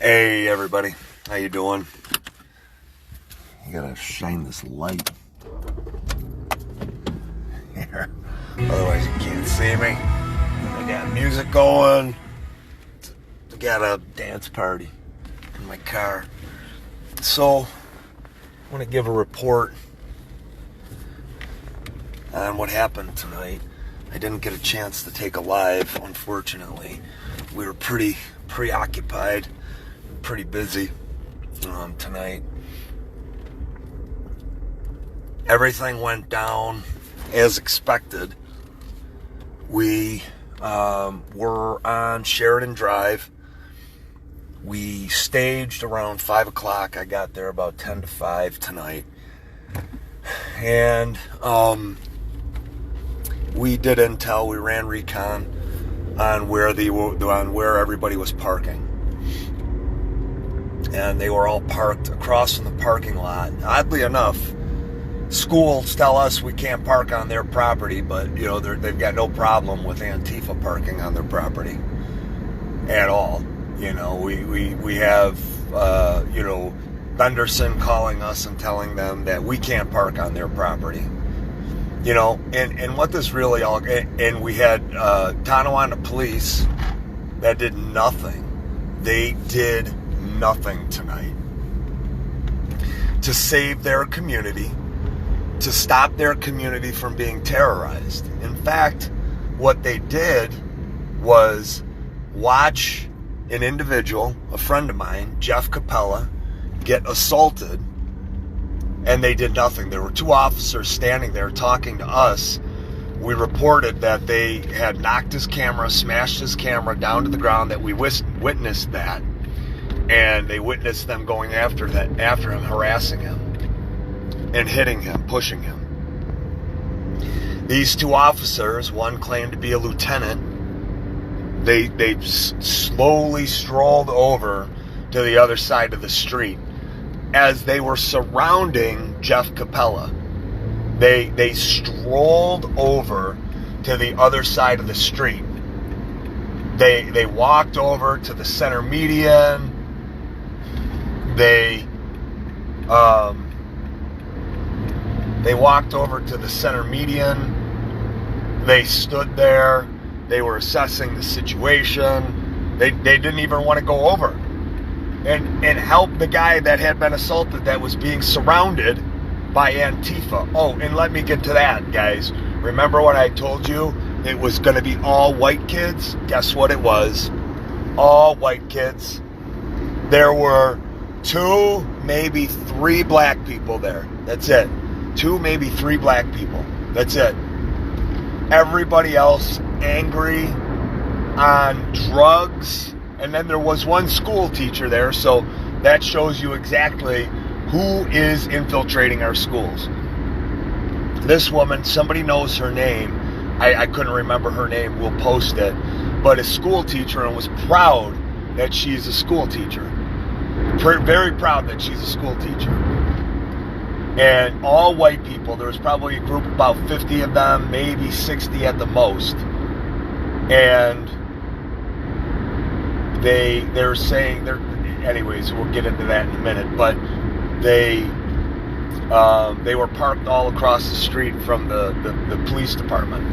Hey everybody, how you doing? You gotta shine this light here, otherwise you can't see me. I got music going. I got a dance party in my car. So, I want to give a report on what happened tonight. I didn't get a chance to take a live, unfortunately. We were pretty preoccupied, pretty busy tonight. Everything went down as expected. We were on Sheridan Drive. We staged around 5 o'clock. I got there about 10 to 5 tonight. And we did intel. We ran recon on where everybody was parking. And they were all parked across from the parking lot. Oddly enough, schools tell us we can't park on their property, but they've got no problem with Antifa parking on their property at all. We have Benderson calling us and telling them that we can't park on their property. And what this really all, and we had Tonawanda police that did nothing. They did nothing tonight to save their community, to stop their community from being terrorized. In fact, what they did was watch an individual, a friend of mine, Jeff Capella, get assaulted, and they did nothing. There were two officers standing there talking to us. We reported that they had knocked his camera, smashed his camera down to the ground, that we witnessed that. And they witnessed them going after him, harassing him, and hitting him, pushing him. These two officers, one claimed to be a lieutenant, they slowly strolled over to the other side of the street as they were surrounding Jeff Capella. They strolled over to the other side of the street. They walked over to the center median. They walked over to the center median. They stood there. They were assessing the situation. They didn't even want to go over and help the guy that had been assaulted, that was being surrounded by Antifa. Oh, and let me get to that, guys. Remember what I told you? It was going to be all white kids? Guess what it was? All white kids. There were 2, maybe 3 black people there. That's it. 2, maybe 3 black people. That's it. Everybody else angry, on drugs. And then there was one school teacher there, so that shows you exactly who is infiltrating our schools. This woman, somebody knows her name. I couldn't remember her name. We'll post it. But a school teacher, and was proud that she's a school teacher. Very proud that she's a school teacher. And all white people. There was probably a group of about 50 of them, maybe 60 at the most. And they're saying, anyways, we'll get into that in a minute, but they were parked all across the street from the police department.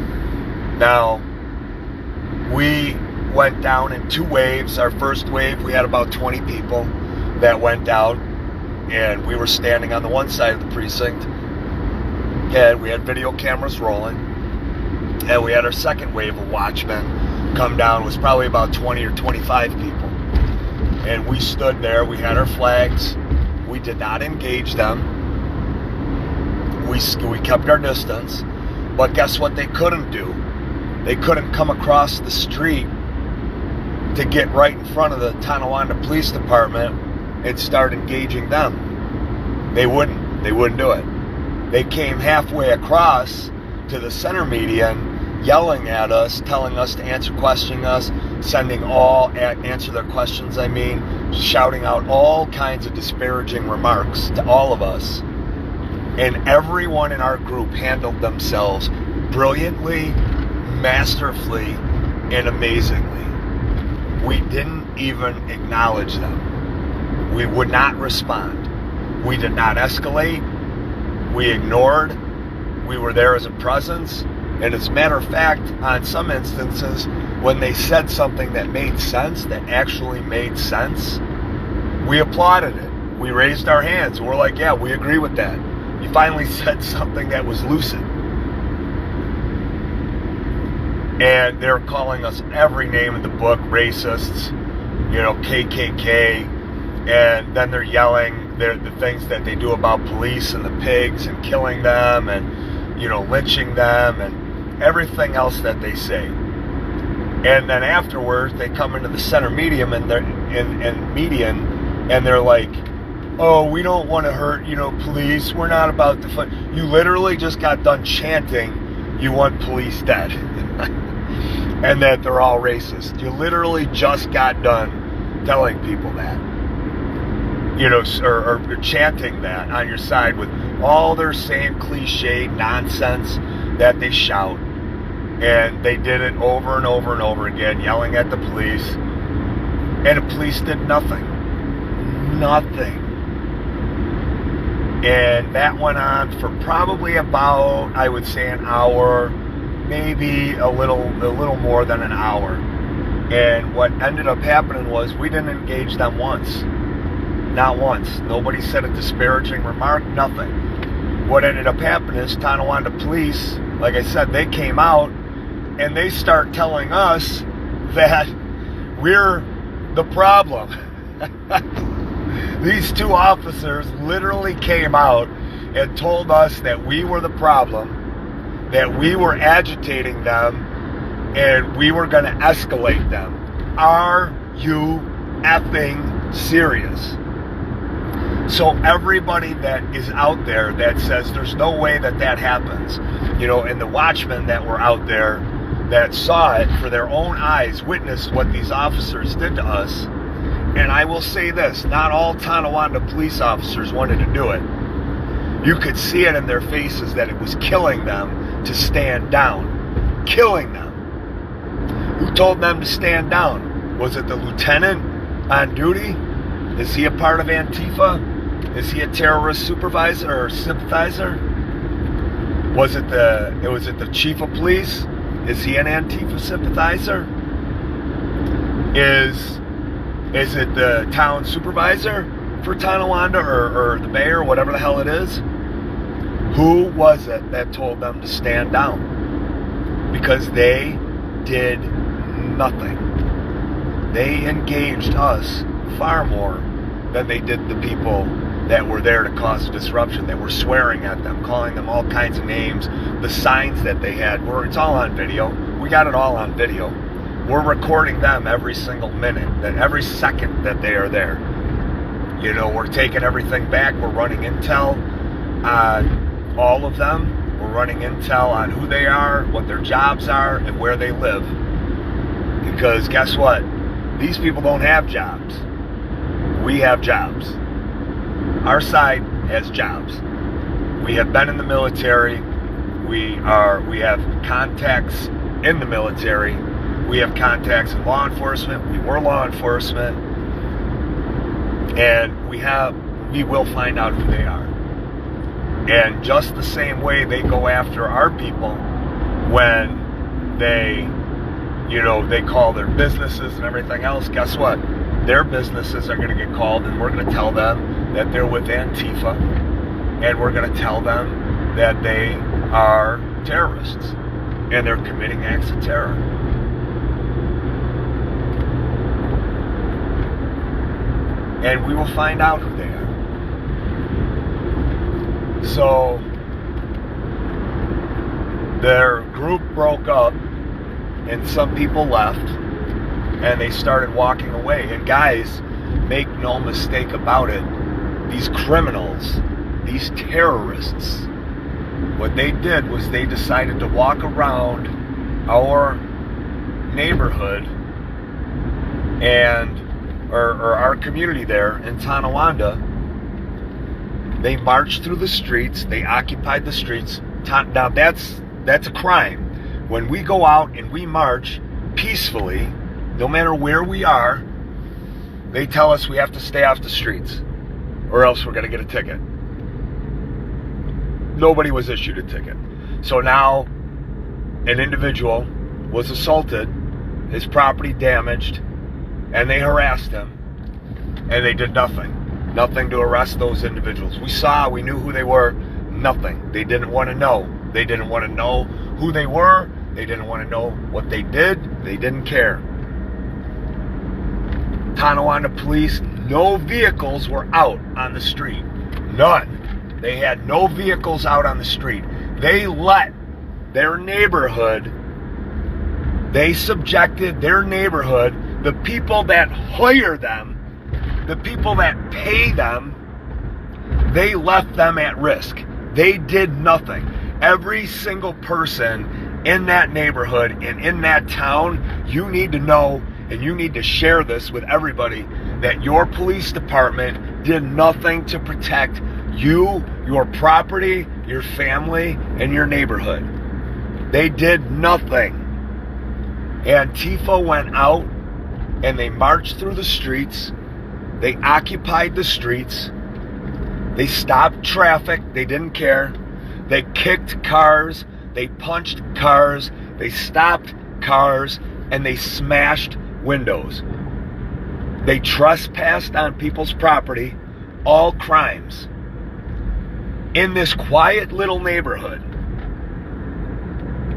Now, we went down in 2 waves. Our first wave, we had about 20 people that went out, and we were standing on the one side of the precinct, and we had video cameras rolling, and we had our second wave of watchmen come down. It was probably about 20 or 25 people, and we stood there. We had our flags. We did not engage them. We kept our distance. But guess what they couldn't do? They couldn't come across the street to get right in front of the Tonawanda Police Department and start engaging them. They wouldn't do it. They came halfway across to the center median, yelling at us, telling us to answer their questions, shouting out all kinds of disparaging remarks to all of us. And everyone in our group handled themselves brilliantly, masterfully, and amazingly. We didn't even acknowledge them. We would not respond. We did not escalate. We ignored. We were there as a presence. And as a matter of fact, on some instances, when they said something that made sense, that actually made sense, we applauded it. We raised our hands. We're like, yeah, we agree with that. You finally said something that was lucid. And they're calling us every name in the book, racists, KKK, and then they're yelling the things that they do about police and the pigs and killing them and, lynching them and everything else that they say. And then afterwards, they come into the center median and they're like, oh, we don't want to hurt, police. We're not about to fight. You literally just got done chanting, you want police dead. And that they're all racist. You literally just got done telling people that. Or chanting that on your side with all their same cliche nonsense that they shout. And they did it over and over and over again, yelling at the police. And the police did nothing. Nothing. And that went on for probably about, I would say, an hour, maybe a little more than an hour. And what ended up happening was we didn't engage them once. Not once. Nobody said a disparaging remark, nothing. What ended up happening is Tonawanda police, like I said, they came out and they start telling us that we're the problem. These two officers literally came out and told us that we were the problem, that we were agitating them, and we were going to escalate them. Are you effing serious? So everybody that is out there that says there's no way that happens, and the watchmen that were out there that saw it for their own eyes, witnessed what these officers did to us. And I will say this, not all Tonawanda police officers wanted to do it. You could see it in their faces that it was killing them to stand down. Killing them. Who told them to stand down? Was it the lieutenant on duty? Is he a part of Antifa? Is he a terrorist supervisor or sympathizer? Was it the chief of police? Is he an Antifa sympathizer? Is it the town supervisor for Tonawanda or the mayor, whatever the hell it is? Who was it that told them to stand down? Because they did nothing. They engaged us far more than they did the people that were there to cause disruption, that were swearing at them, calling them all kinds of names, the signs that they had. It's all on video. We got it all on video. We're recording them every single minute, that every second that they are there. We're taking everything back. We're running intel on all of them. We're running intel on who they are, what their jobs are, and where they live. Because guess what? These people don't have jobs. We have jobs. Our side has jobs. We have been in the military. We have contacts in the military. We have contacts in law enforcement. We were law enforcement. And we will find out who they are. And just the same way they go after our people when they call their businesses and everything else, guess what? Their businesses are going to get called, and we're going to tell them that they're with Antifa, and we're going to tell them that they are terrorists and they're committing acts of terror. And we will find out who they are. So their group broke up and some people left and they started walking away. And guys, make no mistake about it, these criminals, these terrorists, what they did was they decided to walk around our neighborhood and or our community there in Tonawanda. They marched through the streets. They occupied the streets. Now that's a crime. When we go out and we march peacefully, no matter where we are, They tell us we have to stay off the streets or else we're going to get a ticket. Nobody was issued a ticket. So now an individual was assaulted, his property damaged, and they harassed him, and they did nothing. Nothing to arrest those individuals. We knew who they were, nothing. They didn't want to know. They didn't want to know who they were. They didn't want to know what they did. They didn't care. Tonawanda police, no vehicles were out on the street. None. They had no vehicles out on the street. They let their neighborhood, they subjected their neighborhood, the people that hire them, the people that pay them, they left them at risk. They did nothing. Every single person in that neighborhood and in that town, you need to know and you need to share this with everybody that your police department did nothing to protect you, your property, your family, and your neighborhood. They did nothing. Antifa went out and they marched through the streets. They occupied the streets. They stopped traffic. They didn't care. They kicked cars. They punched cars. They stopped cars. And they smashed windows. They trespassed on people's property. All crimes. In this quiet little neighborhood.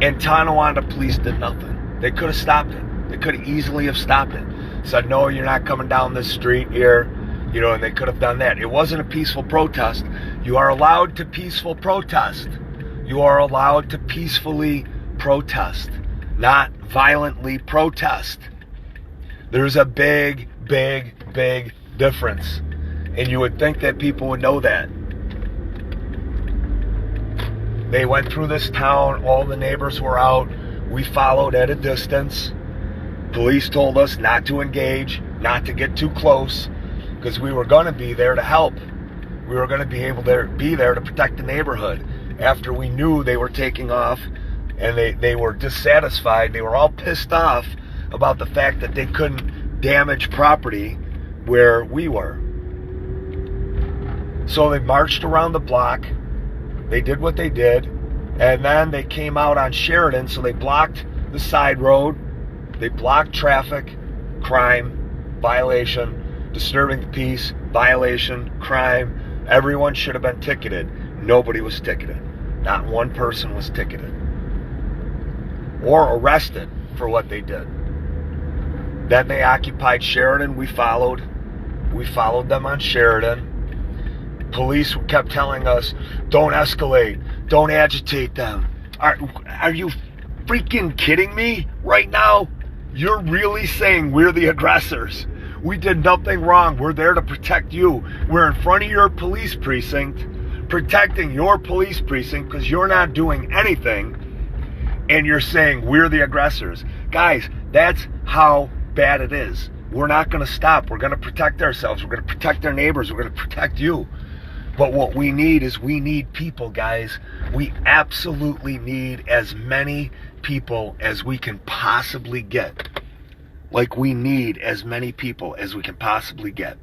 And Tonawanda police did nothing. They could have stopped it. They could have easily have stopped it. Said, no, you're not coming down this street here. You know, and they could have done that. It wasn't a peaceful protest. You are allowed to peaceful protest. You are allowed to peacefully protest, not violently protest. There's a big, big, big difference. And you would think that people would know that. They went through this town. All the neighbors were out. We followed at a distance. Police told us not to engage, not to get too close, because we were going to be there to help. We were going to be able to be there to protect the neighborhood. After we knew they were taking off and they were dissatisfied, they were all pissed off about the fact that they couldn't damage property where we were. So they marched around the block. They did what they did. And then they came out on Sheridan, so they blocked the side road. They blocked traffic, crime, violation, disturbing the peace, violation, crime. Everyone should have been ticketed. Nobody was ticketed. Not one person was ticketed or arrested for what they did. Then they occupied Sheridan. We followed them on Sheridan. Police kept telling us, don't escalate, don't agitate them. Are you freaking kidding me right now? You're really saying we're the aggressors. We did nothing wrong. We're there to protect you. We're in front of your police precinct, protecting your police precinct because you're not doing anything, and you're saying we're the aggressors. Guys, that's how bad it is. We're not going to stop. We're going to protect ourselves. We're going to protect our neighbors. We're going to protect you. But what we need is we need people, guys. We absolutely need as many people as we can possibly get. Like, we need as many people as we can possibly get.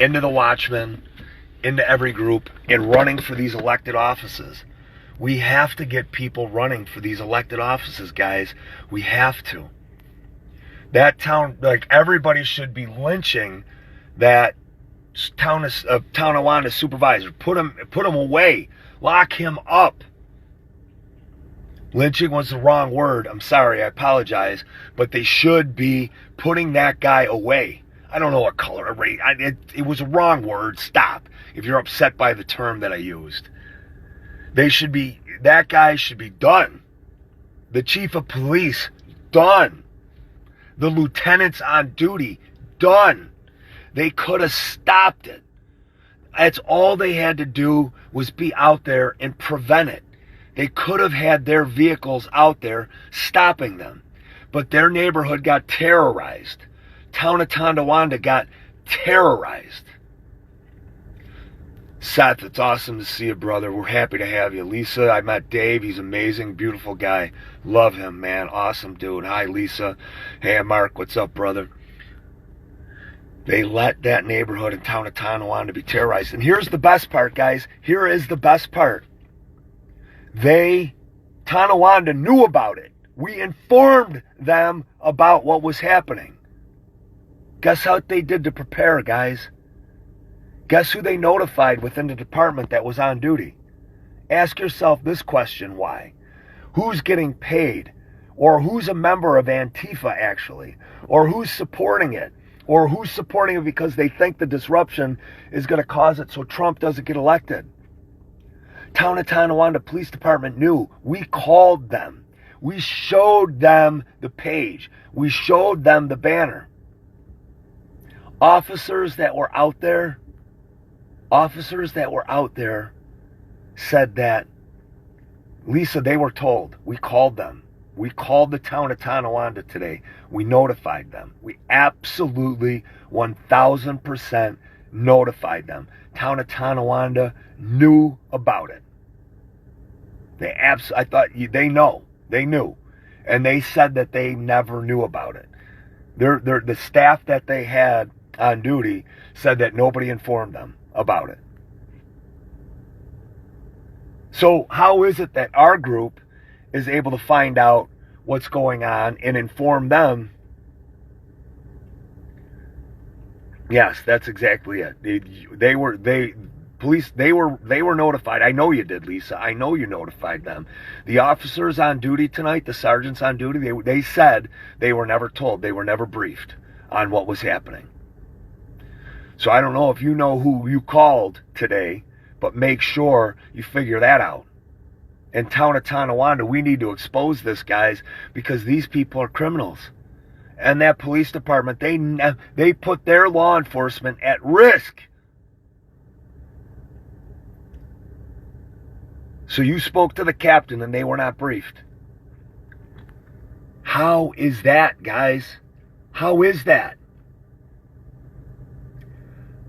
Into the Watchmen, into every group, and running for these elected offices. We have to get people running for these elected offices, guys. We have to. That town, like, everybody should be lynching that Tonawanda supervisor. Put him away. Lock him up. Lynching was the wrong word. I'm sorry. I apologize. But they should be putting that guy away. I don't know what color or race. It was a wrong word. Stop. If you're upset by the term that I used. That guy should be done. The chief of police, done. The lieutenants on duty, done. They could have stopped it. That's all they had to do was be out there and prevent it. They could have had their vehicles out there stopping them. But their neighborhood got terrorized. Town of Tonawanda got terrorized. Seth, it's awesome to see you, brother. We're happy to have you. Lisa, I met Dave. He's amazing, beautiful guy. Love him, man. Awesome dude. Hi, Lisa. Hey, Mark. What's up, brother? They let that neighborhood in town of Tonawanda be terrorized. And here's the best part, guys. Here is the best part. Tonawanda knew about it. We informed them about what was happening. Guess how they did to prepare, guys? Guess who they notified within the department that was on duty? Ask yourself this question, why? Who's getting paid? Or who's a member of Antifa, actually? Or who's supporting it? Or who's supporting it because they think the disruption is going to cause it so Trump doesn't get elected? Town of Tonawanda Police Department knew. We called them. We showed them the page. We showed them the banner. Officers that were out there said that, Lisa, they were told. We called them. We called the town of Tonawanda today. We notified them. We absolutely 1,000% notified them. Town of Tonawanda knew about it. They know. They knew. And they said that they never knew about it. The staff that they had on duty said that nobody informed them about it. So how is it that our group is able to find out what's going on and inform them? Yes, that's exactly it. They were notified. I know you did, Lisa. I know you notified them. The officers on duty tonight, the sergeants on duty, they said they were never told. They were never briefed on what was happening. So I don't know if you know who you called today, but make sure you figure that out. In town of Tonawanda, we need to expose this, guys, because these people are criminals. And that police department, they put their law enforcement at risk. So you spoke to the captain and they were not briefed. How is that, guys? How is that?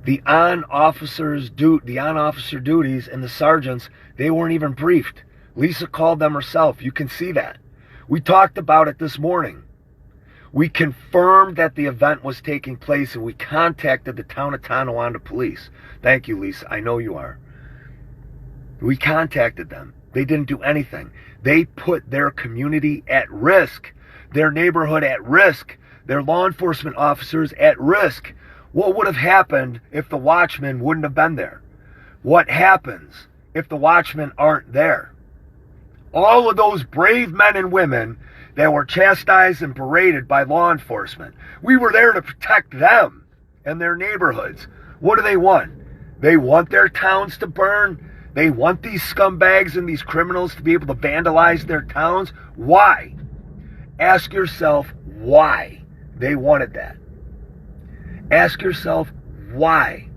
The on-officer duties and the sergeants, they weren't even briefed. Lisa called them herself. You can see that. We talked about it this morning. We confirmed that the event was taking place and we contacted the town of Tonawanda police. Thank you, Lisa. I know you are. We contacted them. They didn't do anything. They put their community at risk, their neighborhood at risk, their law enforcement officers at risk. What would have happened if the watchmen wouldn't have been there? What happens if the watchmen aren't there? All of those brave men and women that were chastised and berated by law enforcement, we were there to protect them and their neighborhoods. What do they want? They want their towns to burn. They want these scumbags and these criminals to be able to vandalize their towns. Why? Ask yourself why they wanted that. Ask yourself why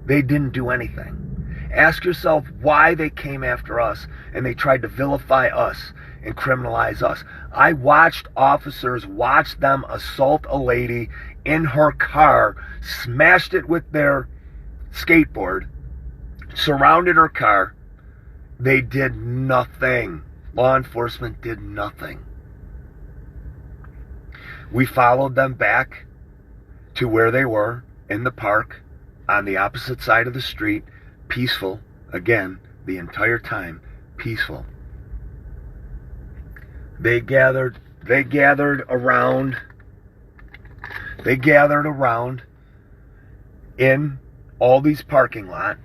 they didn't do anything. Ask yourself why they came after us and they tried to vilify us and criminalize us. I watched officers watch them assault a lady in her car, smashed it with their skateboard, surrounded her car. They did nothing. Law enforcement did nothing. We followed them back to where they were in the park on the opposite side of the street, peaceful, again, the entire time, peaceful. They gathered around in all these parking lots,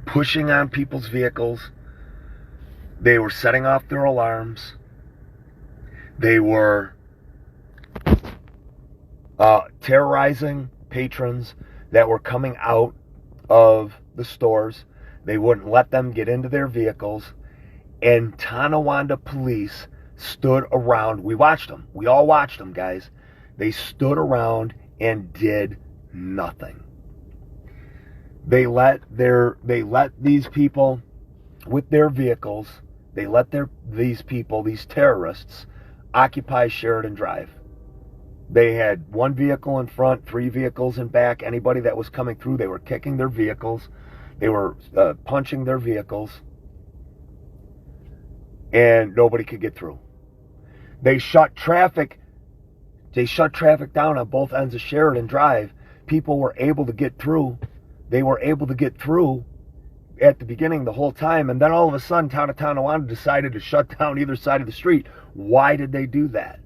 pushing on people's vehicles. They were setting off their alarms. They were terrorizing patrons that were coming out of the stores. They wouldn't let them get into their vehicles. And Tonawanda police stood around. We watched them. We all watched them, guys. They stood around and did nothing. They let these people with their vehicles, these terrorists, occupy Sheridan Drive. They had one vehicle in front, 3 vehicles in back. Anybody that was coming through, they were kicking their vehicles. They were punching their vehicles. And nobody could get through. They shut traffic They shut traffic down on both ends of Sheridan Drive. People were able to get through. They were able to get through at the beginning the whole time. And then all of a sudden, Town of Tonawanda decided to shut down either side of the street. Why did they do that?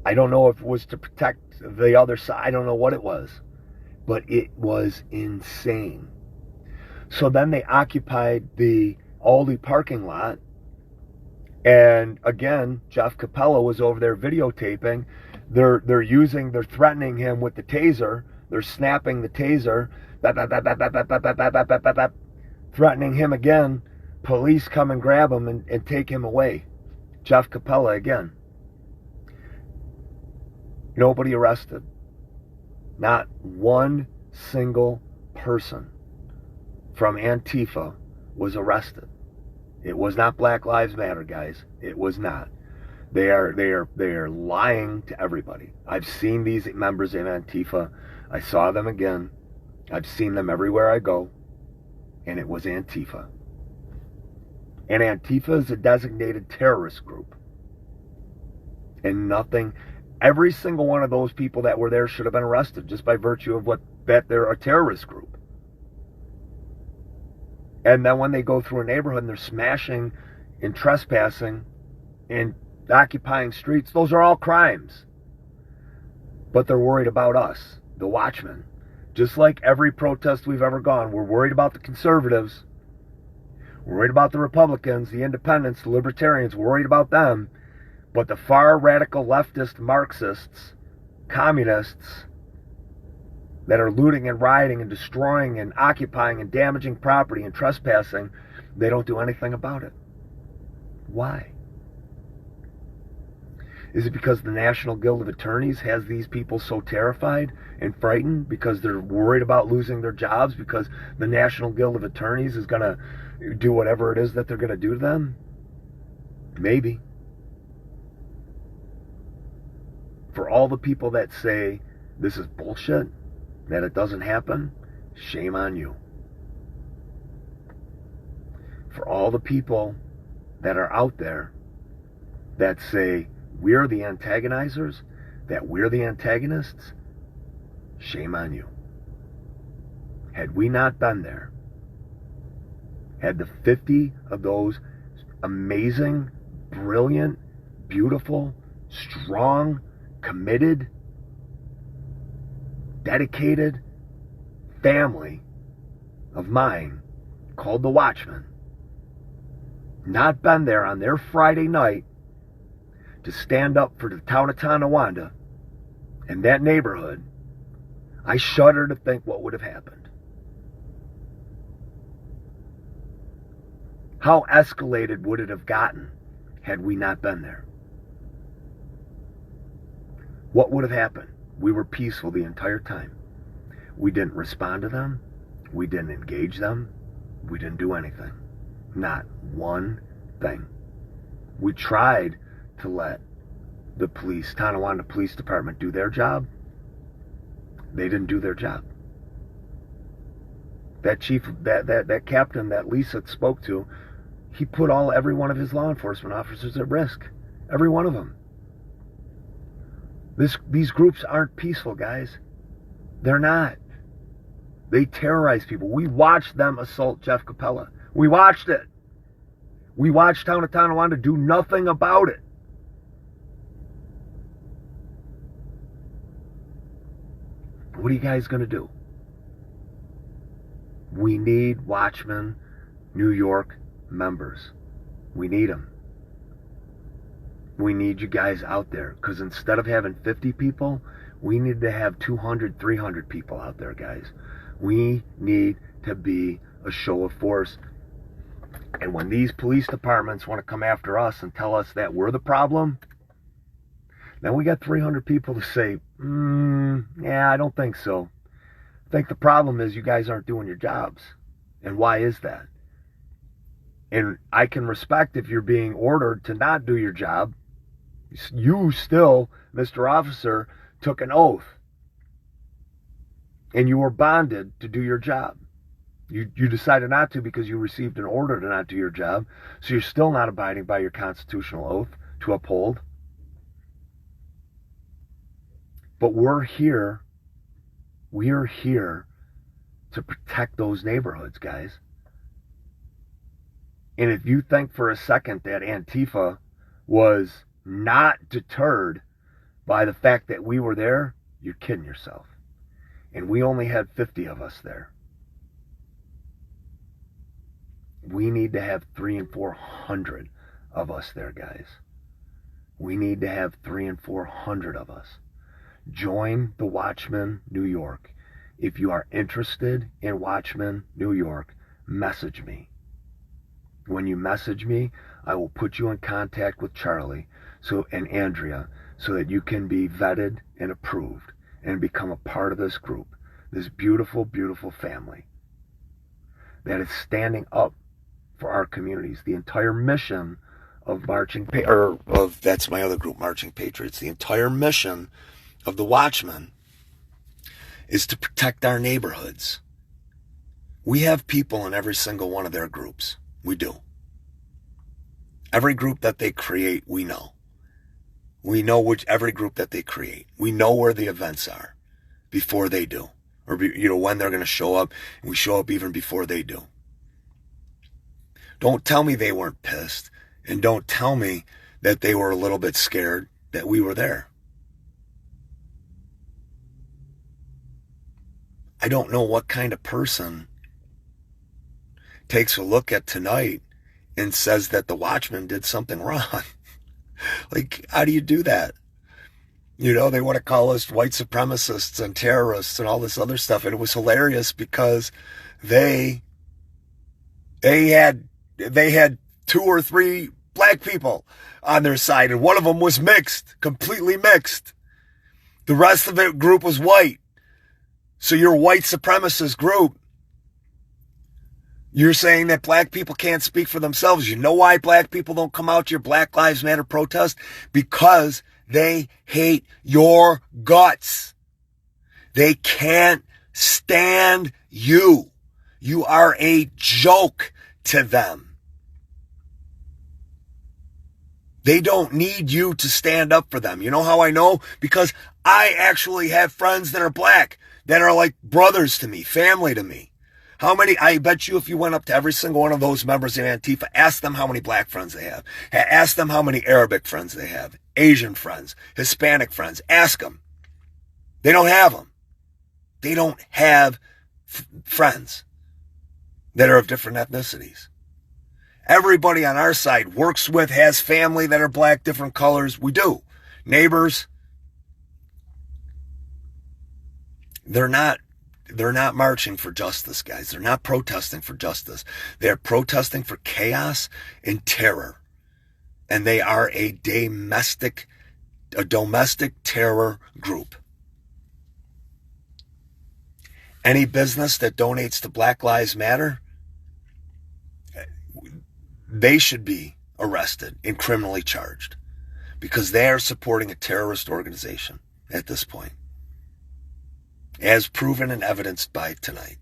I don't know if it was to protect the other side. I don't know what it was. But it was insane. So then they occupied the Aldi parking lot. And again, Jeff Capella was over there videotaping. They're threatening him with the taser. They're snapping the taser. Threatening him again. Police come and grab him and take him away. Jeff Capella again. Nobody arrested. Not one single person from Antifa was arrested. It was not Black Lives Matter, guys. It was not. They are lying to everybody. I've seen these members of Antifa. I saw them again. I've seen them everywhere I go. And it was Antifa. And Antifa is a designated terrorist group. And nothing, every single one of those people that were there should have been arrested just by virtue of that they're a terrorist group. And then when they go through a neighborhood and they're smashing and trespassing and occupying streets, those are all crimes. But they're worried about us, the watchmen. Just like every protest we've ever gone, we're worried about the conservatives. We're worried about the Republicans, the independents, the libertarians. We're worried about them. But the far radical leftist Marxists, communists, that are looting and rioting and destroying and occupying and damaging property and trespassing, they don't do anything about it. Why? Is it because the National Guild of Attorneys has these people so terrified and frightened because they're worried about losing their jobs because the National Guild of Attorneys is going to do whatever it is that they're going to do to them? Maybe. For all the people that say this is bullshit, that it doesn't happen, shame on you. For all the people that are out there that say we're the antagonizers, that we're the antagonists, shame on you. Had we not been there, had the 50 of those amazing, brilliant, beautiful, strong, committed, dedicated family of mine called the Watchmen not been there on their Friday night to stand up for the town of Tonawanda and that neighborhood, I shudder to think what would have happened. How escalated would it have gotten had we not been there? What would have happened? We were peaceful the entire time. We didn't respond to them. We didn't engage them. We didn't do anything. Not one thing. We tried to let the police, Tonawanda Police Department, do their job. They didn't do their job. That chief, that captain that Lisa spoke to, he put every one of his law enforcement officers at risk. Every one of them. These groups aren't peaceful, guys. They're not. They terrorize people. We watched them assault Jeff Capella. We watched it. We watched Town of Tonawanda do nothing about it. What are you guys going to do? We need Watchmen New York members. We need them. We need you guys out there, because instead of having 50 people, we need to have 200, 300 people out there, guys. We need to be a show of force. And when these police departments want to come after us and tell us that we're the problem, then we got 300 people to say, yeah, I don't think so. I think the problem is you guys aren't doing your jobs. And why is that? And I can respect if you're being ordered to not do your job. You still, Mr. Officer, took an oath. And you were bonded to do your job. You decided not to because you received an order to not do your job. So you're still not abiding by your constitutional oath to uphold. But we're here to protect those neighborhoods, guys. And if you think for a second that Antifa was not deterred by the fact that we were there, you're kidding yourself. And we only had 50 of us there. We need to have 300 and 400 of us there, guys. We need to have 300 and 400 of us. Join the Watchmen New York. If you are interested in Watchmen New York, message me. When you message me, I will put you in contact with Charlie and Andrea so that you can be vetted and approved and become a part of this group, this beautiful, beautiful family that is standing up for our communities. The entire mission of that's my other group, Marching Patriots. The entire mission of the Watchmen is to protect our neighborhoods. We have people in every single one of their groups. We do. Every group that they create, we know. We know every group that they create. We know where the events are before they do. Or, when they're going to show up. And we show up even before they do. Don't tell me they weren't pissed. And don't tell me that they were a little bit scared that we were there. I don't know what kind of person takes a look at tonight and says that the Watchmen did something wrong. Like, how do you do that? They want to call us white supremacists and terrorists and all this other stuff. And it was hilarious because they had 2 or 3 black people on their side, and one of them was mixed, completely mixed. The rest of the group was white. So your white supremacist group, you're saying that black people can't speak for themselves. You know why black people don't come out to your Black Lives Matter protest? Because they hate your guts. They can't stand you. You are a joke to them. They don't need you to stand up for them. You know how I know? Because I actually have friends that are black, that are like brothers to me, family to me. I bet you if you went up to every single one of those members of Antifa, ask them how many black friends they have. Ask them how many Arabic friends they have, Asian friends, Hispanic friends. Ask them. They don't have them. They don't have friends that are of different ethnicities. Everybody on our side works with, has family that are black, different colors. We do. Neighbors. They're not marching for justice, guys. They're not protesting for justice. They're protesting for chaos and terror. And they are a domestic terror group. Any business that donates to Black Lives Matter, they should be arrested and criminally charged because they are supporting a terrorist organization at this point, as proven and evidenced by tonight.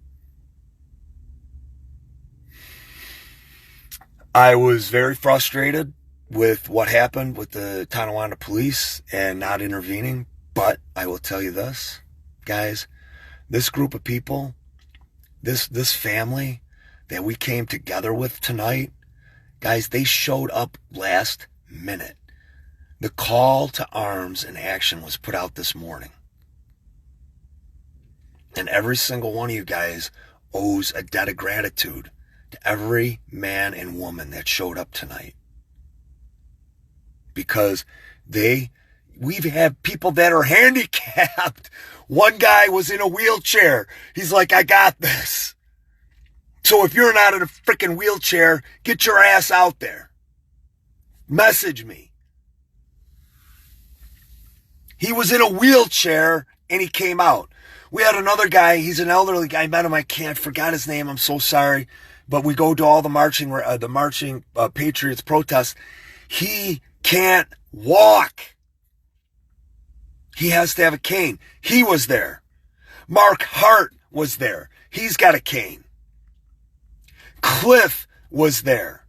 I was very frustrated with what happened with the Tonawanda police and not intervening, but I will tell you this, guys, this group of people, this family that we came together with tonight, guys, they showed up last minute. The call to arms and action was put out this morning. And every single one of you guys owes a debt of gratitude to every man and woman that showed up tonight. Because we've had people that are handicapped. One guy was in a wheelchair. He's like, I got this. So if you're not in a freaking wheelchair, get your ass out there. Message me. He was in a wheelchair and he came out. We had another guy, he's an elderly guy, I met him, I forgot his name, I'm so sorry. But we go to all the marching Patriots protests. He can't walk. He has to have a cane. He was there. Mark Hart was there. He's got a cane. Cliff was there.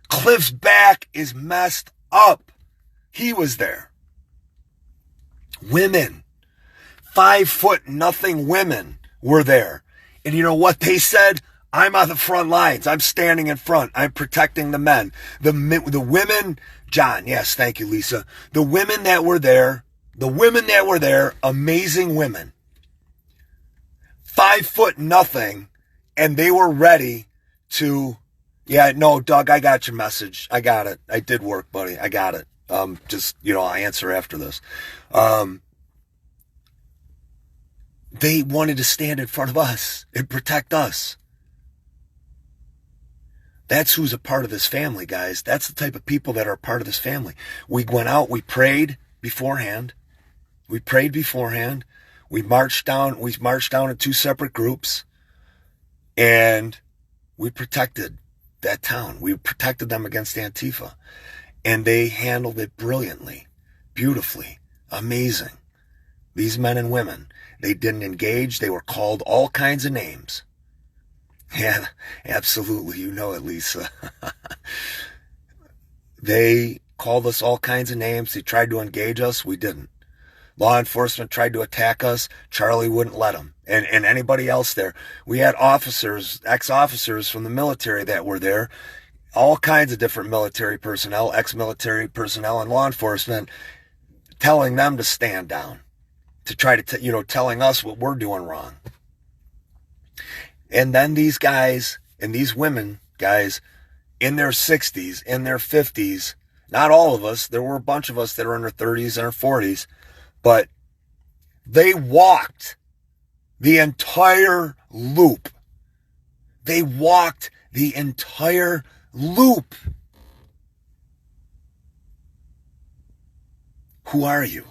Cliff's back is messed up. He was there. Women, 5'0" women were there. And you know what they said? I'm on the front lines. I'm standing in front. I'm protecting the men. The women, John, yes, thank you, Lisa. The women that were there, amazing women. 5'0", and they were ready to, yeah, no, Doug, I got your message. I got it. I did work, buddy. I got it. I'll answer after this. They wanted to stand in front of us and protect us. That's who's a part of this family, guys. That's the type of people that are a part of this family. We went out, we prayed beforehand. We marched down in 2 separate groups, and we protected that town. We protected them against Antifa, and they handled it brilliantly, beautifully, amazing. These men and women, they didn't engage. They were called all kinds of names. Yeah, absolutely. You know it, Lisa. They called us all kinds of names. They tried to engage us. We didn't. Law enforcement tried to attack us. Charlie wouldn't let them. And anybody else there. We had officers, ex-officers from the military that were there. All kinds of different military personnel, ex-military personnel, and law enforcement telling them to stand down. To try to, telling us what we're doing wrong. And then these guys and these women, guys, in their 60s, in their 50s, not all of us, there were a bunch of us that are in our 30s and our 40s, but they walked the entire loop. They walked the entire loop. Who are you?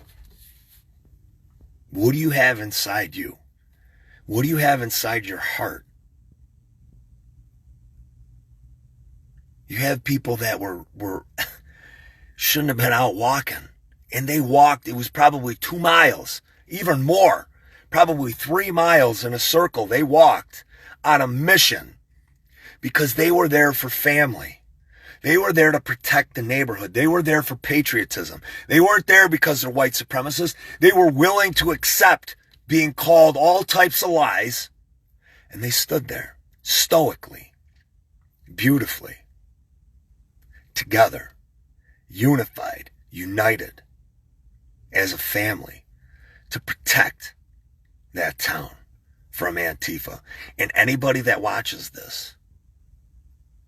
What do you have inside you? What do you have inside your heart? You have people that were shouldn't have been out walking. And they walked, it was probably 2 miles, even more, probably 3 miles in a circle. They walked on a mission because they were there for family. They were there to protect the neighborhood. They were there for patriotism. They weren't there because they're white supremacists. They were willing to accept being called all types of lies. And they stood there stoically, beautifully, together, unified, united as a family to protect that town from Antifa. And anybody that watches this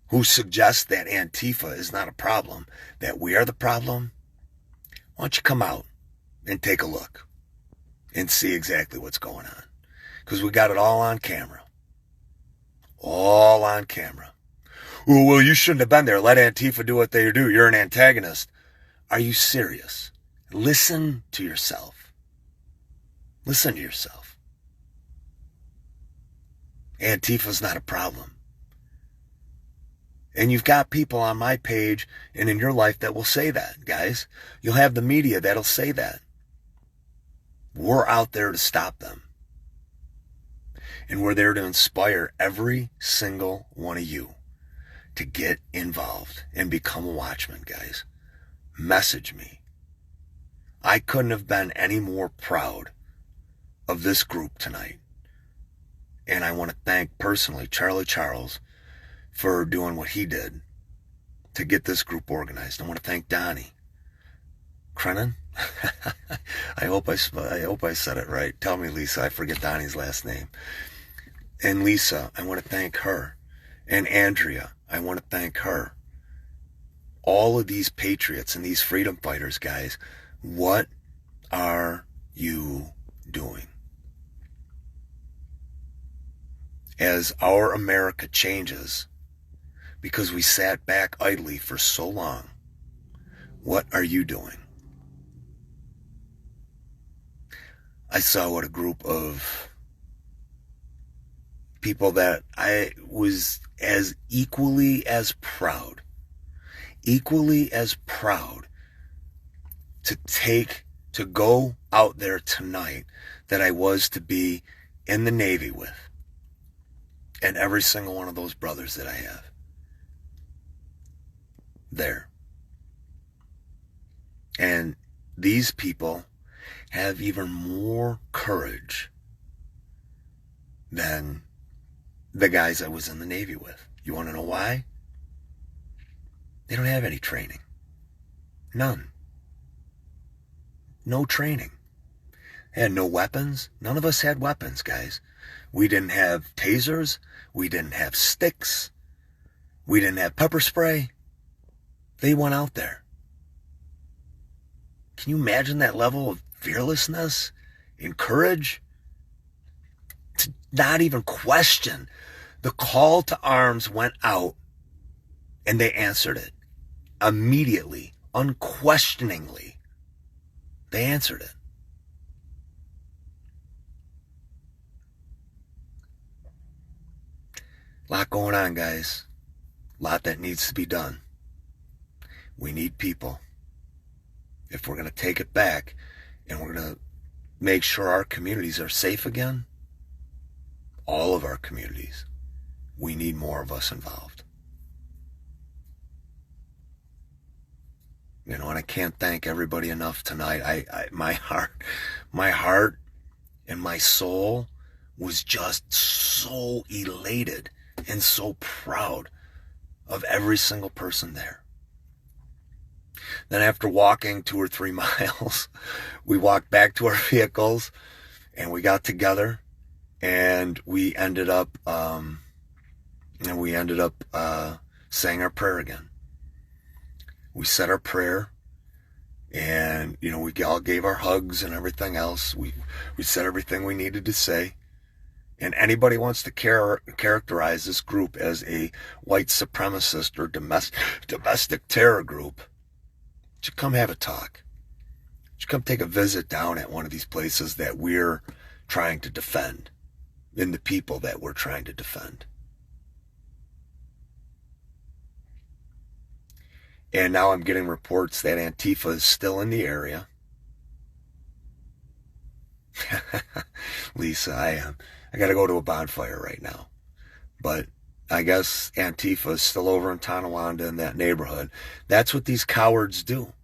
who suggests that Antifa is not a problem, that we are the problem, why don't you come out and take a look and see exactly what's going on? Because we got it all on camera. All on camera. Oh, well, you shouldn't have been there. Let Antifa do what they do. You're an antagonist. Are you serious? Listen to yourself. Listen to yourself. Antifa's not a problem. And you've got people on my page and in your life that will say that, guys. You'll have the media that'll say that. We're out there to stop them. And we're there to inspire every single one of you to get involved and become a watchman, guys. Message me. I couldn't have been any more proud of this group tonight. And I want to thank personally Charlie Charles for doing what he did to get this group organized. I want to thank Donnie Crennan. I hope I said it right. Tell me, Lisa. I forget Donnie's last name. And Lisa, I want to thank her. And Andrea, I want to thank her. All of these patriots and these freedom fighters, guys, what are you doing? As our America changes, because we sat back idly for so long, what are you doing? I saw what a group of people that I was as equally as proud to go out there tonight that I was to be in the Navy with. And every single one of those brothers that I have. There. And these people have even more courage than the guys I was in the Navy with. You want to know why? They don't have any training. None. No training. They had no weapons. None of us had weapons, guys. We didn't have tasers. We didn't have sticks. We didn't have pepper spray. They went out there. Can you imagine that level of fearlessness and courage? To not even question. The call to arms went out and they answered it. Immediately, unquestioningly, they answered it. A lot going on, guys. A lot that needs to be done. We need people. If we're going to take it back and we're going to make sure our communities are safe again, all of our communities, we need more of us involved. You know, and I can't thank everybody enough tonight. My heart and my soul was just so elated and so proud of every single person there. Then after walking 2 or 3 miles, we walked back to our vehicles and we got together and we ended up saying our prayer again. We said our prayer, and we all gave our hugs and everything else. We said everything we needed to say. And anybody wants to characterize this group as a white supremacist or domestic terror group, should come have a talk. Should come take a visit down at one of these places that we're trying to defend, and the people that we're trying to defend. And now I'm getting reports that Antifa is still in the area. Lisa, I am. I got to go to a bonfire right now. But I guess Antifa is still over in Tonawanda in that neighborhood. That's what these cowards do.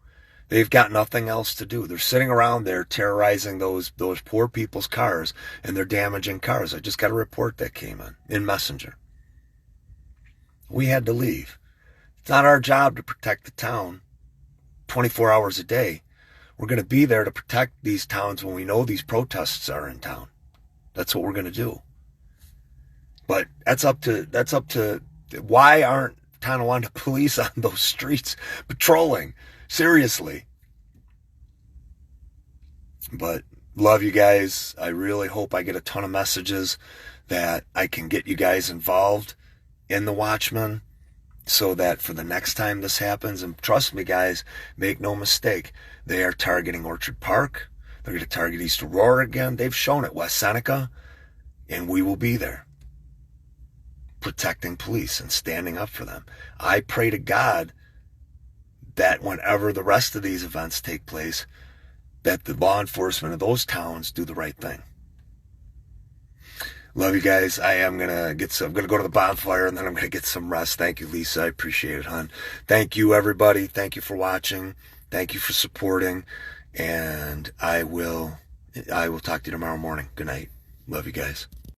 They've got nothing else to do. They're sitting around there terrorizing those poor people's cars, and they're damaging cars. I just got a report that came in Messenger. We had to leave. It's not our job to protect the town 24 hours a day. We're going to be there to protect these towns when we know these protests are in town. That's what we're going to do. But that's up to why aren't Tonawanda police on those streets patrolling? Seriously. But love you guys. I really hope I get a ton of messages that I can get you guys involved in the Watchmen, so that for the next time this happens, and trust me guys, make no mistake, they are targeting Orchard Park. They're going to target East Aurora again. They've shown it, West Seneca, and we will be there protecting police and standing up for them. I pray to God that whenever the rest of these events take place, that the law enforcement of those towns do the right thing. Love you guys. I'm going to go to the bonfire and then I'm going to get some rest. Thank you, Lisa. I appreciate it, hon. Thank you, everybody. Thank you for watching. Thank you for supporting. And I will talk to you tomorrow morning. Good night. Love you guys.